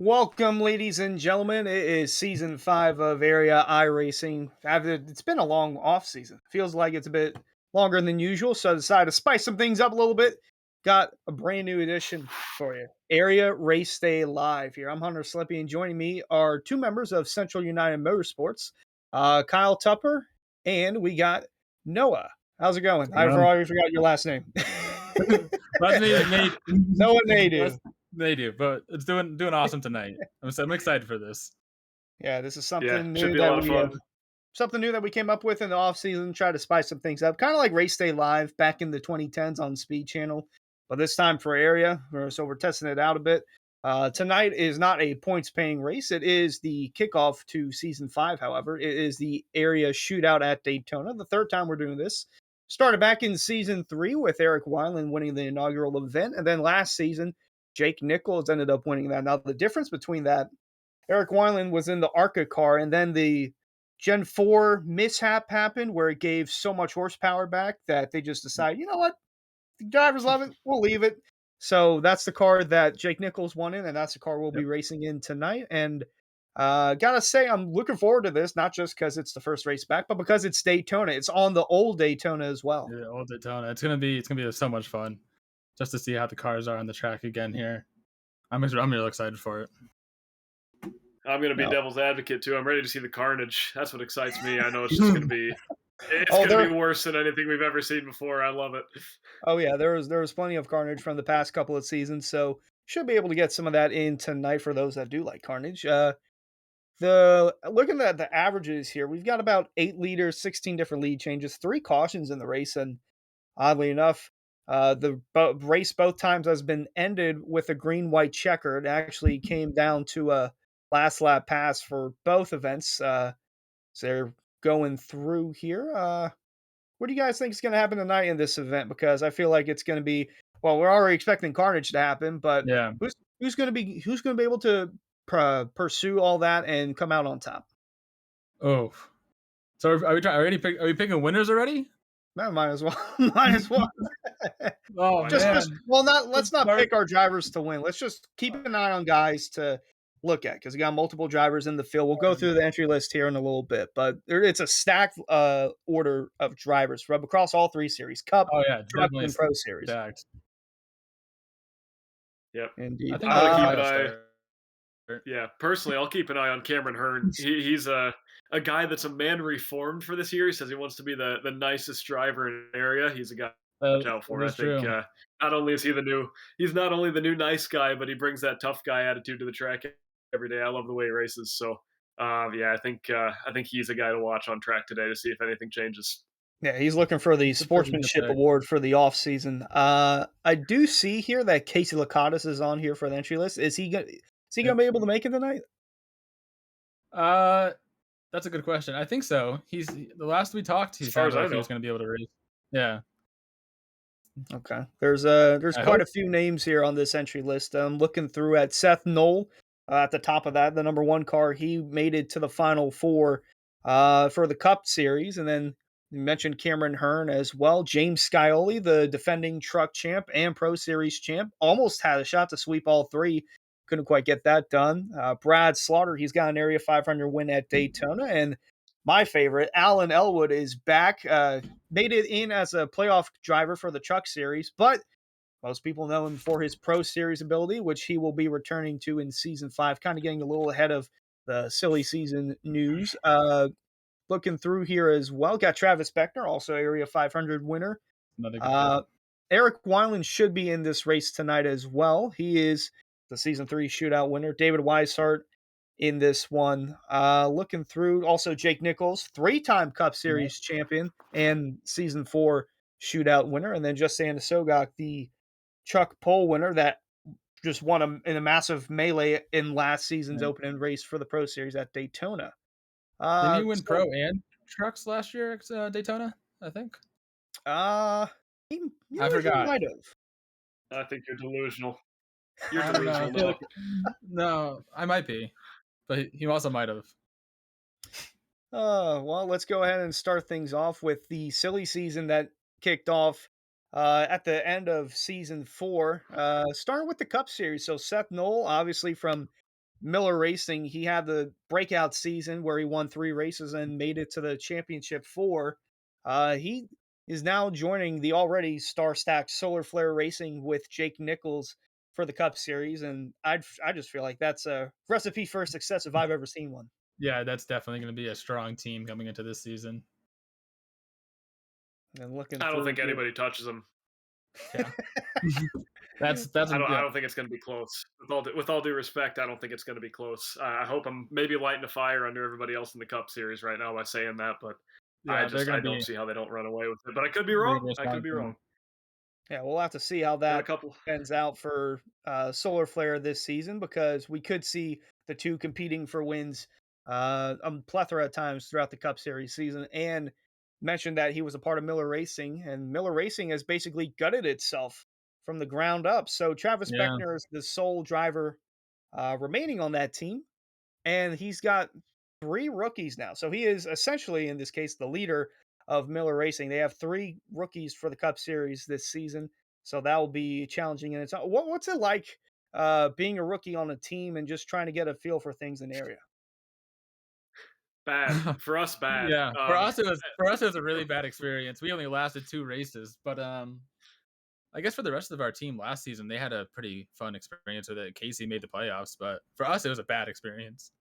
Welcome, ladies and gentlemen. It is season 5 of Area iRacing. It's been a long off season. Feels like it's a bit longer than usual, so I decided to spice some things up a little bit. Got a brand new edition for you. Area Raceday Live here. I'm Hunter Slippy, and joining me are two members of Central United Motorsports, Kyle Tupper, and we got Noah. How's it going? I've Um, already forgot your last name. last name Nate. Noah Nadu. They do, but it's doing awesome tonight. I'm excited for this. Yeah, this is Yeah, something should new be a that lot of we fun. came up with in the off season. Try to spice some things up, kind of like Race Day Live back in the 2010s on Speed Channel, but this time for area. So we're testing it out a bit. Tonight is not a points paying race. It is the kickoff to season 5. However, it is the area shootout at Daytona. The third time we're doing this. Started back in season 3 with Eric Weiland winning the inaugural event, and then last season Jake Nichols ended up winning that. Now the difference between that, Eric Weiland was in the ARCA car, and then the Gen 4 mishap happened where it gave so much horsepower back that they just decided, you know what? The drivers love it. We'll leave it. So that's the car that Jake Nichols won in, and that's the car we'll be Yep. racing in tonight. And gotta say, I'm looking forward to this, not just because it's the first race back, but because it's Daytona. It's on the old Daytona as well. Yeah, old Daytona. It's gonna be so much fun just to see how the cars are on the track again here. I'm real excited for it. I'm going to be No. devil's advocate too. I'm ready to see the carnage. That's what excites me. I know it's just going to be it's Oh, going to be worse than anything we've ever seen before. I love it. Oh yeah, there was plenty of Carnage from the past couple of seasons, so should be able to get some of that in tonight for those that do like Carnage. The looking at the averages here, we've got about 8 leaders, 16 different lead changes, 3 cautions in the race, and oddly enough, the race both times has been ended with a green-white checker. It actually came down to a last lap pass for both events. So they're going through here. What do you guys think is going to happen tonight in this event? Because I feel like it's going to be, well, we're already expecting carnage to happen, but Yeah. who's going to be able to pursue all that and come out on top? Oh, so are we picking winners already? No, might as well. Might as well. Oh Why not? Just man. well, not let's Let's not start. pick our drivers to win. Let's just keep an eye on guys to look at because we got multiple drivers in the field. We'll go through the entry list here in a little bit, but it's a stacked order of drivers from across all 3 series: Cup, Oh yeah, Truck, definitely and Pro Series. stacked. Yep. I Indeed. think I'm going to keep Kyle an eye. start. Yeah, personally, I'll keep an eye on Cameron Hearn. He's a guy that's a man reformed for this year. He says he wants to be the nicest driver in the area. He's a guy to watch out for. That I is think true. not only is he's not only the new nice guy, but he brings that tough guy attitude to the track every day. I love the way he races. So yeah, I think he's a guy to watch on track today to see if anything changes. Yeah, he's looking for the Good pick, good sportsmanship pick. award for the off season. I do see here that Casey Lakatos is on here for the entry list. Is he gonna be able to make it tonight? Uh, that's a good question. I think so. The last we talked, he As far as sounded I like he know. was going to be able to race. Yeah, Okay. There's I quite hope. a few names here on this entry list. I'm looking through at Seth Knoll at the top of that, the number 1 car. He made it to the final 4 for the Cup Series, and then you mentioned Cameron Hearn as well. James Scioli, the defending Truck champ and Pro Series champ, almost had a shot to sweep all 3. Couldn't quite get that done. Brad Slaughter, he's got an Area 500 win at Daytona, and my favorite, Alan Elwood, is back. Made it in as a playoff driver for the Truck Series, but most people know him for his Pro Series ability, which he will be returning to in Season 5, kind of getting a little ahead of the silly season news. Looking through here as well, got Travis Beckner, also Area 500 winner. Another good pick. Uh, Eric Weiland should be in this race tonight as well. He is the Season 3 shootout winner. David Weishart in this one. Looking through, also Jake Nichols, 3-time Cup Yeah. Series champion and Season 4 shootout winner. And then Justin Sogok, the Chuck Pole winner that just won in a massive melee in last season's Yeah. opening race for the Pro Series at Daytona. Didn't Uh, you win so, pro and trucks last year at Daytona? I think. uh, he, I he forgot. might have. I think you're delusional. You're I don't know. I delusional, feel Noah. like no, I might be, but he also might have. Well, let's go ahead and start things off with the silly season that kicked off at the end of season 4. Starting with the Cup Series. So Seth Knoll, obviously from Miller Racing, he had the breakout season where he won 3 races and made it to the championship 4. He is now joining the already star-stacked Solar Flare Racing with Jake Nichols for the Cup Series, and I just feel like that's a recipe for success if I've ever seen one. Yeah, that's definitely going to be a strong team coming into this season. And looking I don't through think here. anybody touches him. Yeah, that's I yeah. don't think it's going to be close. With all due respect, I don't think it's going to be close. I hope I'm maybe lighting a fire under everybody else in the Cup Series right now by saying that, but Yeah, they're I gonna don't be see how they don't run away with it. But I could be they're gonna wrong. be a I could strong be wrong. team. Yeah, we'll have to see how Got a that couple. pans out for Solar Flare this season because we could see the two competing for wins a plethora of times throughout the Cup Series season. And mentioned that he was a part of Miller Racing, and Miller Racing has basically gutted itself from the ground up. So Travis Yeah, Beckner is the sole driver remaining on that team, and he's got 3 rookies now. So he is essentially, in this case, the leader of Miller Racing. They have 3 rookies for the Cup Series this season, so that will be challenging in its own. What's it like being a rookie on a team and just trying to get a feel for things in the area? Bad for us. Bad. yeah. For us it was a really bad experience. We only lasted 2 races, but I guess for the rest of our team last season, they had a pretty fun experience with it. Casey made the playoffs, but for us, it was a bad experience.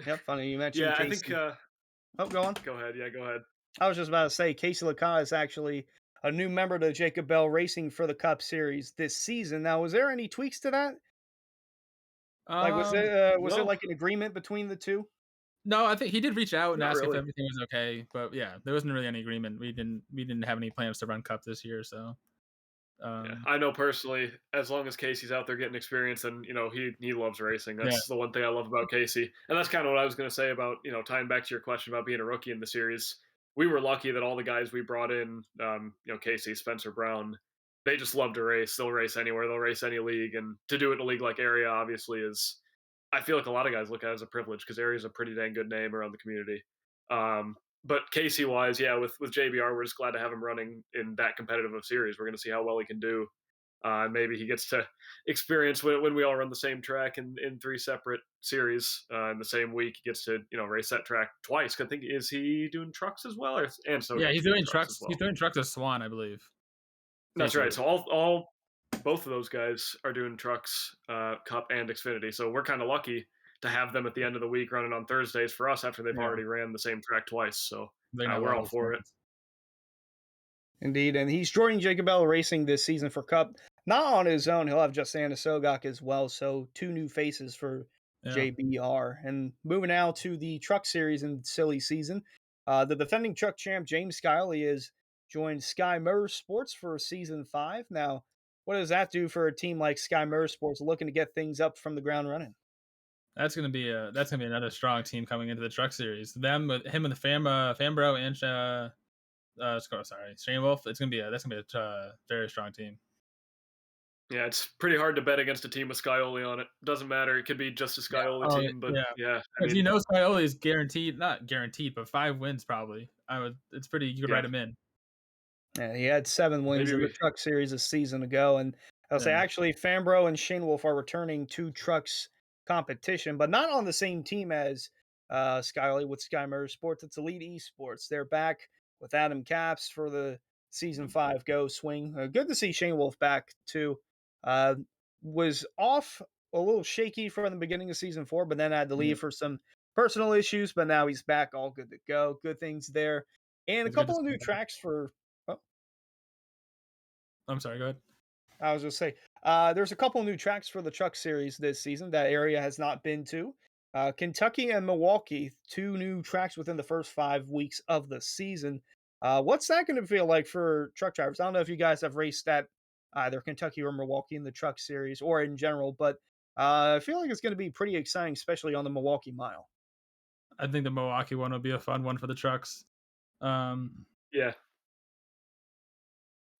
Yep, funny you mentioned Yeah, I think. Casey. Oh, go on. Go ahead. Yeah, go ahead. I was just about to say Casey LaCai is actually a new member to Jacob Bell Racing for the Cup Series this season. Now, was there any tweaks to that? Like, was it No, like an agreement between the two? No, I think he did reach out and not ask if really. everything was okay, but yeah, there wasn't really any agreement. We didn't have any plans to run Cup this year, so Yeah, um, I know personally, as long as Casey's out there getting experience, and he loves racing. yeah, That's the one thing I love about Casey, and that's kind of what I was going to say about tying back to your question about being a rookie in the series. We were lucky that all the guys we brought in, Casey, Spencer Brown, they just love to race. They'll race anywhere. They'll race any league, and to do it in a league like Area, obviously, is I feel like a lot of guys look at it as a privilege because Area is a pretty dang good name around the community. But Casey wise, yeah, with JBR, we're just glad to have him running in that competitive of series. We're going to see how well he can do. Maybe he gets to experience when we all run the same track in 3 separate series in the same week. He gets to race that track twice. I think is he doing trucks as well, and yeah, Sodium's he's doing doing trucks as trucks. He's well. doing trucks with Swan, I believe. That's Casey right. is. So all both of those guys are doing trucks, Cup and Xfinity. So we're kind of lucky to have them at the end of the week running on Thursdays for us after they've Yeah, already ran the same track twice. So they're gonna have a we're lot all of for it. experience. Indeed, and he's joining Jacob Bell Racing this season for Cup. Not on his own, he'll have Justin Sogok as well. So 2 new faces for Yeah, JBR. And moving now to the Truck Series in silly season, the defending Truck champ James Skyley has joined Sky Motorsports for season 5. Now, what does that do for a team like Sky Motorsports looking to get things up from the ground running? that's gonna be another strong team coming into the truck series. Them with him and the Fambro and Shane Wolf. That's gonna be a very strong team. Yeah, it's pretty hard to bet against a team with Skyoli on it. Doesn't matter. It could be just a Yeah. Skyoli Oh, team, but yeah. yeah, I Because mean, Scioli is guaranteed, not guaranteed, but 5 wins probably. It's pretty. You could write yeah, him in. Yeah, he had 7 wins maybe in the we. Truck Series a season ago, and I'll say Yeah, actually Fambro and Shane Wolf are returning to Trucks competition, but not on the same team as Skyly with Sky Motorsports. It's Elite Esports. They're back with Adam Caps for the season 5 Go swing. Good to see Shane Wolf back too. Uh, was off a little shaky from the beginning of season 4, but then had to yeah. leave for some personal issues. But now he's back, all good to go. Good things there, and a It's good to couple see of new him. tracks for. Oh, I'm sorry. Go ahead. I was just say, there's a couple new tracks for the Truck Series this season that area has not been to. Kentucky and Milwaukee, 2 new tracks within the first 5 weeks of the season. What's that going to feel like for truck drivers? I don't know if you guys have raced at either Kentucky or Milwaukee in the Truck Series or in general, but I feel like it's going to be pretty exciting, especially on the Milwaukee Mile. I think the Milwaukee one will be a fun one for the trucks. Um, Yeah,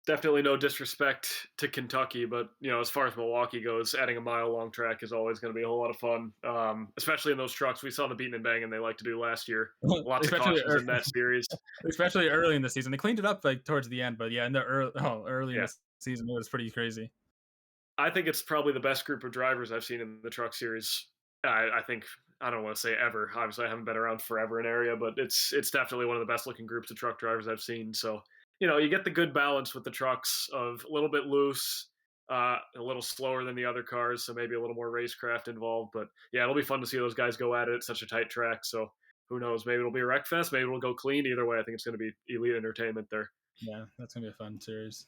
definitely no disrespect to Kentucky, but as far as Milwaukee goes, adding a mile-long track is always going to be a whole lot of fun, especially in those trucks. We saw the beating and banging they like to do last year. Lots of especially cautions in that series. especially early in the season. They cleaned it up like towards the end, but yeah, in the early in Yeah, the season, it was pretty crazy. I think it's probably the best group of drivers I've seen in the truck series I think I don't want to say ever. Obviously, I haven't been around forever in area, but it's definitely one of the best looking groups of truck drivers I've seen. So you get the good balance with the trucks of a little bit loose, a little slower than the other cars, so maybe a little more racecraft involved. But yeah, it'll be fun to see those guys go at it. It's such a tight track, so who knows? Maybe it'll be a wreck fest. Maybe it'll go clean. Either way, I think it's going to be elite entertainment there. Yeah, that's gonna be a fun series.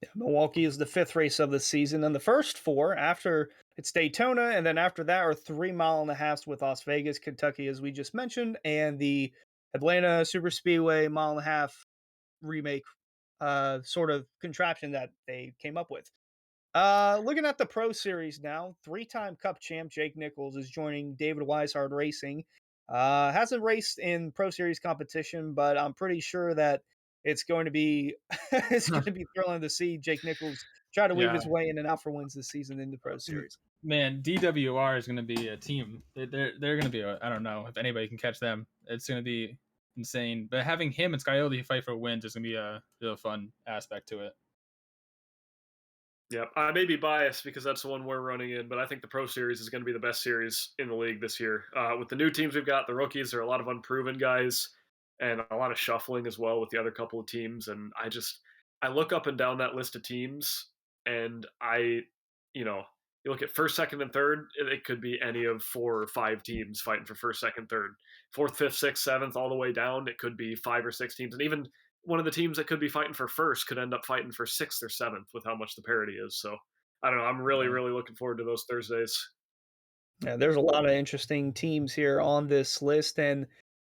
Yeah, Milwaukee is the fifth race of the season, and the first four after it's Daytona, and then after that are 3 mile and a half with Las Vegas, Kentucky, as we just mentioned, and the Atlanta Super Speedway mile and a half remake sort of contraption that they came up with. Looking at the Pro Series now, three-time Cup champ Jake Nichols is joining David Weishard Racing. Hasn't raced in Pro Series competition, but I'm pretty sure that it's going to be it's going to be thrilling to see Jake Nichols try to weave Yeah, his way in and out for wins this season in the Pro m- Series. man, DWR is gonna be a team. They're gonna be. I don't know if anybody can catch them. It's gonna be insane. But having him and Scoyote fight for wins is gonna be a real fun aspect to it. Yep, I may be biased because that's the one we're running in, but I think the Pro Series is going to be the best series in the league this year. With the new teams we've got, the rookies, there are a lot of unproven guys and a lot of shuffling as well with the other couple of teams. And I look up and down that list of teams, and you know, you look at first, second, and third. It could be any of 4 or 5 teams fighting for first, second, third, fourth, fifth, sixth, seventh, all the way down. It could be 5 or 6 teams, and even one of the teams that could be fighting for first could end up fighting for sixth or seventh with how much the parity is. So I don't know. I'm really, Yeah, really looking forward to those Thursdays. Yeah, there's a lot of interesting teams here on this list, and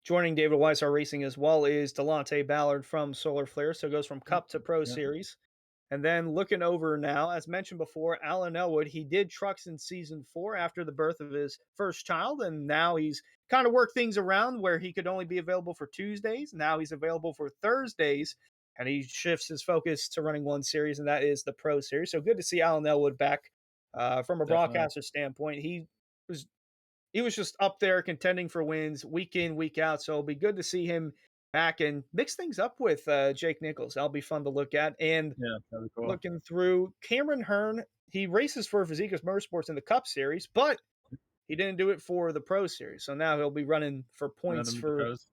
joining David Weishart Racing as well is Delonte Ballard from Solar Flare. So it goes from Cup to Pro yeah, Series. And then looking over now, as mentioned before, Alan Elwood, he did trucks in season 4 after the birth of his first child. And now he's kind of worked things around where he could only be available for Tuesdays. Now he's available for Thursdays. And he shifts his focus to running one series, and that is the Pro Series. So good to see Alan Elwood back. From a definitely. broadcaster standpoint, was he was just up there contending for wins week in, week out. So it'll be good to see him back and mix things up with Jake Nichols. That'll be fun to look at. And Yeah, that'd be cool. looking through Cameron Hearn, he races for Fazikos Motorsports in the Cup Series, but he didn't do it for the Pro Series. So now he'll be running for Another points the for, pros.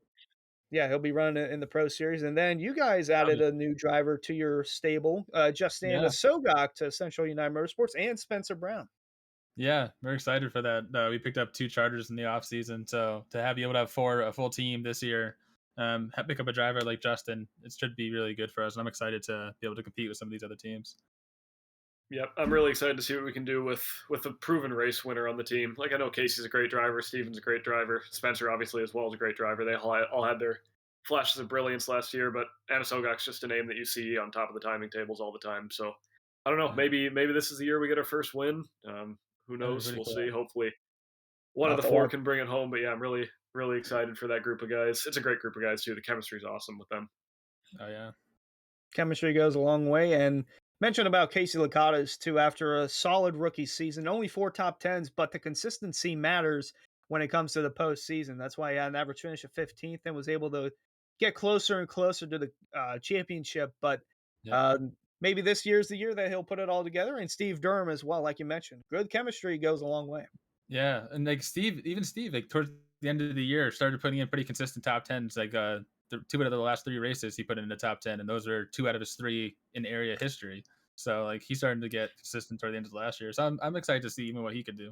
yeah, he'll be running it in the Pro Series. And then you guys That'll added be a new driver to your stable, Justin yeah. Sogok to Central United Motorsports and Spencer Brown. Yeah, we're excited for that. We picked up 2 charters in the off season, so to have be able to have a full team this year, pick up a driver like Justin, it should be really good for us. And I'm excited to be able to compete with some of these other teams. Yep, I'm really excited to see what we can do with a proven race winner on the team. Like I know Casey's a great driver, Steven's a great driver, Spencer obviously as well is a great driver. They all had their flashes of brilliance last year, but Anasogok's just a name that you see on top of the timing tables all the time. So I don't know. Yeah, Maybe this is the year we get our first win. Who that'd be knows? pretty We'll see. cool. Hopefully, one I'll of have the to four watch. can bring it home. But yeah, I'm really excited for that group of guys. It's a great group of guys too. The chemistry's awesome with them. Oh yeah, Chemistry goes a long way. And mention about Casey Licata's too. After a solid rookie season, only 4 top 10s, but the consistency matters when it comes to the postseason. That's why he had an average finish of 15th and was able to get closer and closer to the championship. But yep, uh, maybe this year's the year that he'll put it all together. And Steve Durham as well, like you mentioned, good chemistry goes a long way. yeah. And like Steve, like towards the end of the year, started putting in pretty consistent top 10s. Like the 2 out of the last 3 races, he put in the top 10, and those are 2 out of his 3 in area history. So like he's starting to get consistent toward the end of last year. So I'm excited to see even what he could do.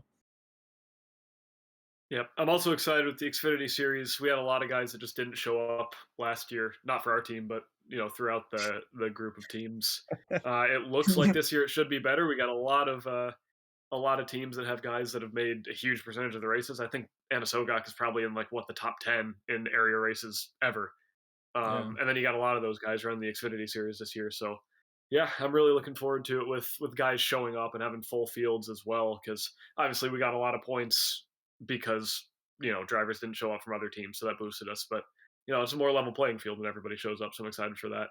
Yep. I'm also excited with the Xfinity series. We had a lot of guys that just didn't show up last year, not for our team, but throughout the group of teams. It looks like this year it should be better. We got a lot of teams that have guys that have made a huge percentage of the races. I think Anasogok is probably in like what the top 10 in area races ever. Yeah, And then you got a lot of those guys running the Xfinity series this year. So yeah, I'm really looking forward to it with guys showing up and having full fields as well. Because obviously we got a lot of points because drivers didn't show up from other teams, so that boosted us. But it's a more level playing field when everybody shows up. So I'm excited for that.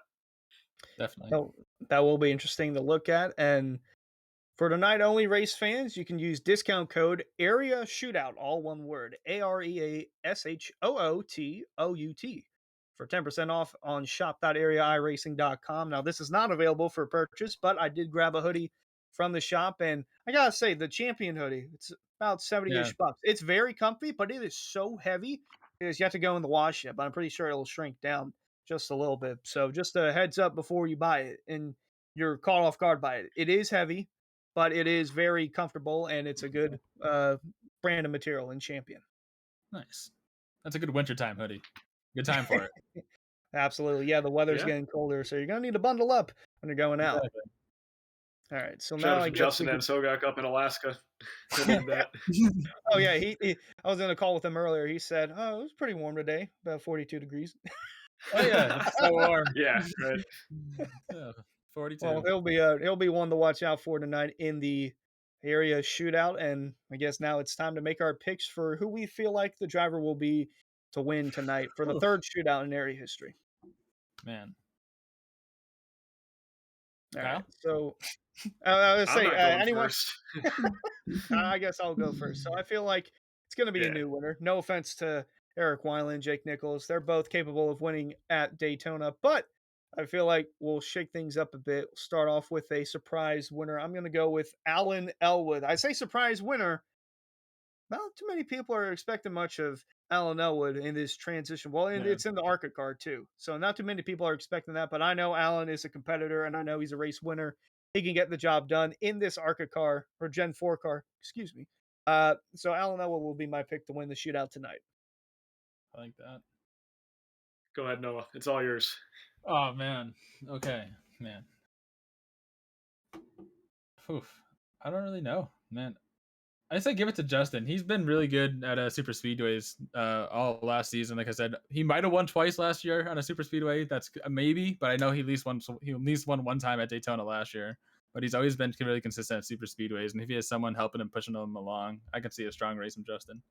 definitely. So that will be interesting to look at. And for tonight only race fans, you can use discount code Area Shootout, all one word, AREASHOOTOUT, for 10% off on shop.areairacing.com. Now, this is not available for purchase, but I did grab a hoodie from the shop, and I gotta say, the Champion hoodie, it's about Yeah. 70-ish bucks. It's very comfy, but it is so heavy because you have to go in the wash it, but I'm pretty sure it'll shrink down just a little bit. So just a heads up before you buy it and you're caught off guard by it. It is heavy, but it is very comfortable and it's a good brand of material in Champion. Nice. That's a good wintertime hoodie. Good time for it. Absolutely. Yeah, the weather's Yeah. getting colder, so you're gonna need to bundle up when you're going out. Exactly. All right. So Shout now out I to guess Justin we could. and Sogak up in Alaska. He'll need that. Oh yeah, he I was in a call with him earlier. He said, "Oh, it was pretty warm today, about 42 degrees." Oh yeah, it's so warm. Yeah, right. Yeah, 42. Well, he'll be one to watch out for tonight in the area shootout, and I guess now it's time to make our picks for who we feel like the driver will be to win tonight for the Oof, third shootout in area history. man. All right, Kyle? so I was I'm say not going anyone. first. I guess I'll go first. So I feel like it's going to be a Yeah. new winner. No offense to Eric Weiland, Jake Nichols. They're both capable of winning at Daytona, but I feel like we'll shake things up a bit. We'll start off with a surprise winner. I'm going to go with Alan Elwood. I say surprise winner. Not too many people are expecting much of Alan Elwood in this transition. Well, and Yeah. it's in the ARCA car too. So not too many people are expecting that, but I know Alan is a competitor and I know he's a race winner. He can get the job done in this ARCA car or Gen 4 car, excuse me. So Alan Elwood will be my pick to win the shootout tonight. I like that. Go ahead, Noah. It's all yours. Oh man. Okay, man. Oof. I don't really know, man. I say give it to Justin. He's been really good at super speedways all last season. Like I said, he might have won twice last year on a super speedway. That's a maybe, but I know he at least won one time at Daytona last year. But he's always been really consistent at super speedways, and if he has someone helping him, pushing him along, I can see a strong race from Justin.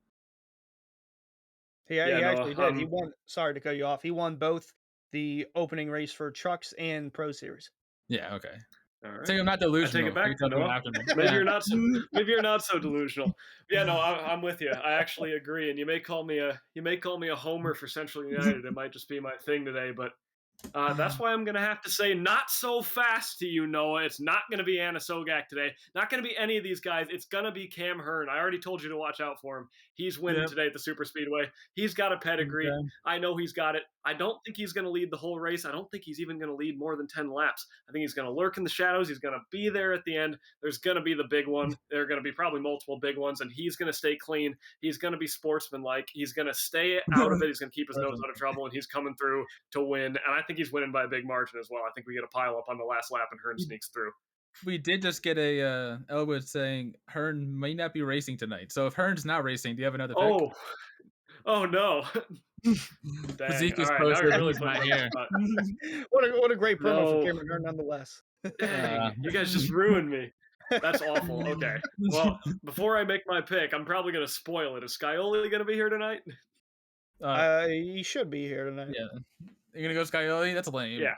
He Yeah, Noah. actually did. He won. Sorry to cut you off. He won both the opening race for trucks and Pro Series. Yeah, okay. All right. So I'm not I take delusional. it back, You can come Noah. after me. Maybe Yeah. you're not so. Maybe you're not so delusional. Yeah, no, I'm with you. I actually agree, and you may call me a homer for Central United. It might just be my thing today, but that's why I'm going to have to say not so fast to you, Noah. It's not going to be Anna Sogak today. Not going to be any of these guys. It's going to be Cam Hearn. I already told you to watch out for him. He's winning Yep. today at the Super Speedway. He's got a pedigree. Okay. I know he's got it. I don't think he's going to lead the whole race. I don't think he's even going to lead more than 10 laps. I think he's going to lurk in the shadows. He's going to be there at the end. There's going to be the big one. There are going to be probably multiple big ones, and he's going to stay clean. He's going to be sportsmanlike. He's going to stay out of it. He's going to keep his nose out of trouble, and he's coming through to win. And I think he's winning by a big margin as well. I think we get a pile up on the last lap, and Hearn sneaks through. We did just get a Elwood saying Hearn may not be racing tonight. So if Hearn's not racing, do you have another pick? Oh no. Dang. Zeke is All right, now posted. you're really He's putting not me on here. the spot. What a great promo for No. Cameron Hearn, nonetheless. Dang, you guys just ruined me. That's awful. Okay. Well, before I make my pick, I'm probably going to spoil it. Is Scioli going to be here tonight? He should be here tonight. Yeah. You're gonna go Scioli? That's lame. Yeah.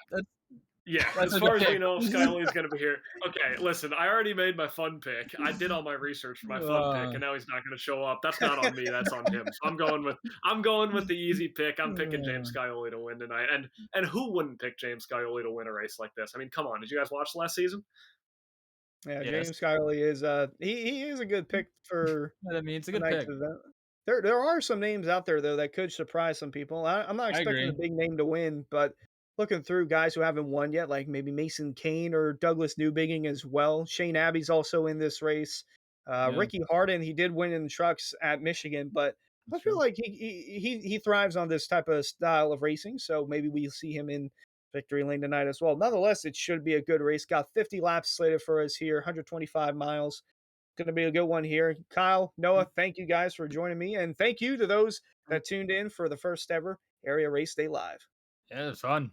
Yeah, That's as a far good as we pick. know, Scioli is going to be here. Okay, listen, I already made my fun pick. I did all my research for my fun pick, and now he's not going to show up. That's not on me. That's on him. So I'm going with the easy pick. I'm picking James Scioli to win tonight. And who wouldn't pick James Scioli to win a race like this? I mean, come on. Did you guys watch last season? Yeah, Yes. James Skyly is he is a good pick for I mean, it's a good tonight's pick. event. There are some names out there though that could surprise some people. I'm not I expecting a agree. big name to win, but looking through guys who haven't won yet, like maybe Mason Kane or Douglas Newbigging as well. Shane Abbey's also in this race. Yeah. Ricky Harden, he did win in the trucks at Michigan, but I feel like he thrives on this type of style of racing. So maybe we see him in victory lane tonight as well. Nonetheless, it should be a good race. Got 50 laps slated for us here, 125 miles. Going to be a good one here. Kyle, Noah, thank you guys for joining me. And thank you to those that tuned in for the first ever Area Race Day Live. Yeah, it was fun.